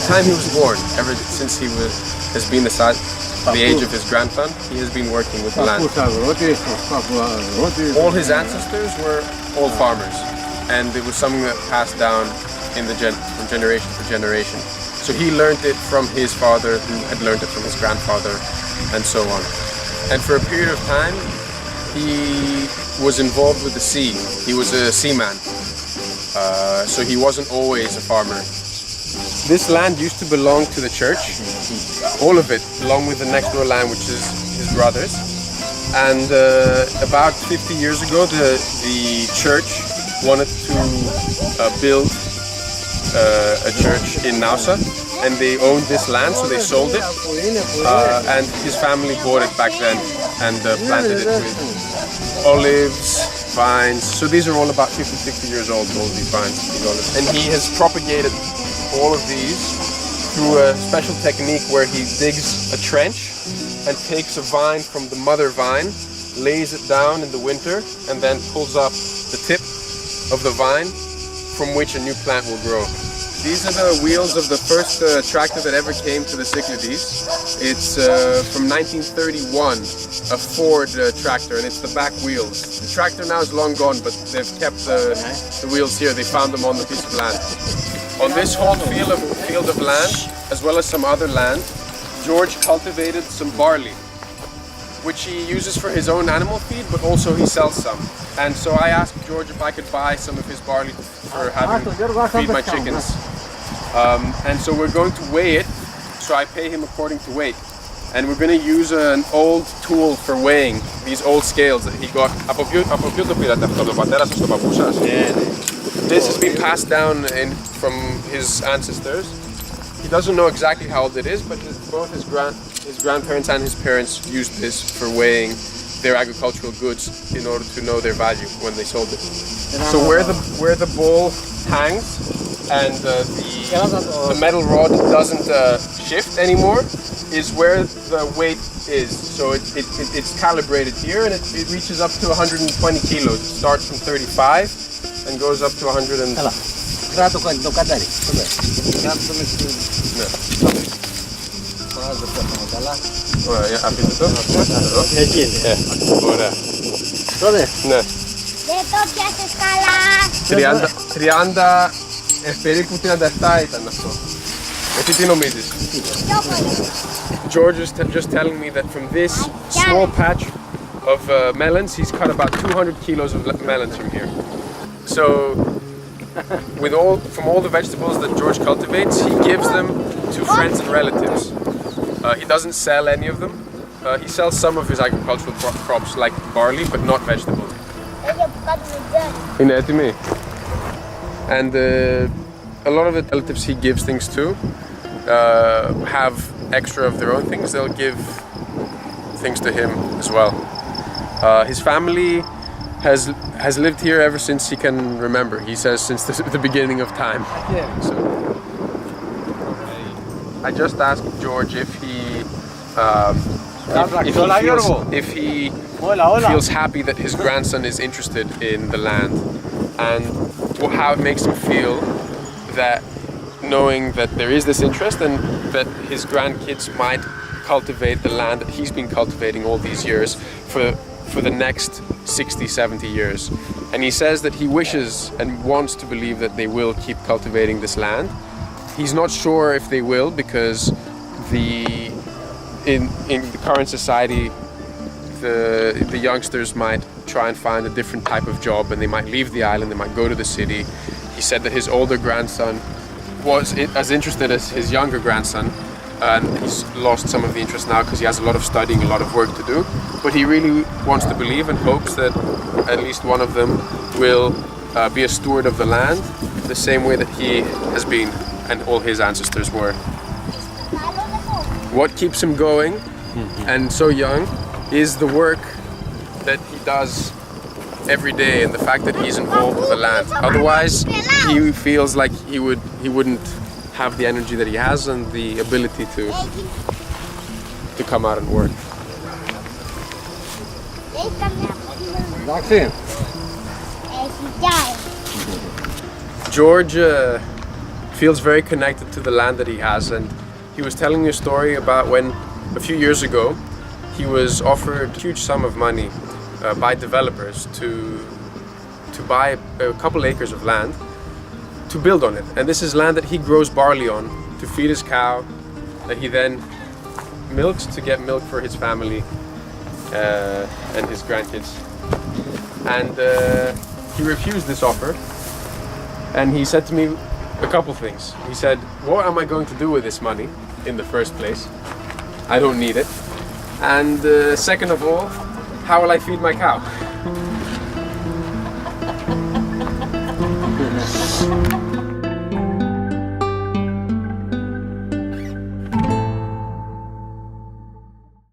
the time he was born, ever since he has been the age of his grandson, he has been working with the land. All his ancestors were old farmers, and it was something that passed down from generation to generation. So he learned it from his father, who had learned it from his grandfather, and so on. And for a period of time, he was involved with the sea. He was a seaman, so he wasn't always a farmer. This land used to belong to the church, all of it, along with the next door land, which is his brother's. And about 50 years ago, the church wanted to build a church in Nausa, and they owned this land, so they sold it. And his family bought it back then and planted it with olives, vines. So these are all about 50, 60 years old, all these vines, these olives. And he has propagated all of these through a special technique where he digs a trench and takes a vine from the mother vine, lays it down in the winter, and then pulls up the tip of the vine from which a new plant will grow. These are the wheels of the first tractor that ever came to the Cyclades. It's from 1931, a Ford tractor, and it's the back wheels. The tractor now is long gone, but they've kept the wheels here. They found them on the piece of land. On this whole field of land, as well as some other land, George cultivated some barley, which he uses for his own animal feed, but also he sells some. And so I asked George if I could buy some of his barley for having feed my chickens. And so we're going to weigh it, so I pay him according to weight. And we're going to use an old tool for weighing, these old scales that he got. This has been passed down from his ancestors. He doesn't know exactly how old it is, but both his grandparents and his parents used this for weighing their agricultural goods in order to know their value when they sold it. So where the bowl hangs and the metal rod doesn't shift anymore is where the weight is. So it's calibrated here, and it reaches up to 120 kilos. It starts from 35 and goes up to 100 and... Ωραία, αφήστε το. Εκεί είναι. Ωραία. Τότε. Ναι. Δεν το πιάσες καλά. 30, περίπου 37 ήταν αυτό. Εσύ τι νομίζεις? George is just telling me that from this small patch of melons, he's cut about 200 kilos of melons from here. So, from all the vegetables that George cultivates, he gives them to friends and relatives. He doesn't sell any of them. He sells some of his agricultural crops like barley, but not vegetables. Είναι έτοιμη. And a lot of the relatives he gives things to have extra of their own things. They'll give things to him as well. His family has lived here ever since he can remember. He says since the beginning of time. So, I just asked George if he feels happy that his grandson is interested in the land, and how it makes him feel that knowing that there is this interest and that his grandkids might cultivate the land that he's been cultivating all these years for the next 60, 70 years. And he says that he wishes and wants to believe that they will keep cultivating this land. He's not sure if they will, because in the current society, the youngsters might try and find a different type of job, and they might leave the island, they might go to the city. He said that his older grandson was as interested as his younger grandson, and he's lost some of the interest now because he has a lot of studying, a lot of work to do. But he really wants to believe and hopes that at least one of them will be a steward of the land the same way that he has been and all his ancestors were. What keeps him going and so young is the work that he does every day and the fact that he's involved with the land. Otherwise, he feels like he wouldn't have the energy that he has and the ability to come out and work. George feels very connected to the land that he has, and he was telling me a story about when a few years ago he was offered a huge sum of money by developers to buy a couple acres of land to build on it. And this is land that he grows barley on to feed his cow, that he then milks to get milk for his family and his grandkids. And he refused this offer, and he said to me a couple things. He said, what am I going to do with this money in the first place? I don't need it. And second of all, how will I feed my cow?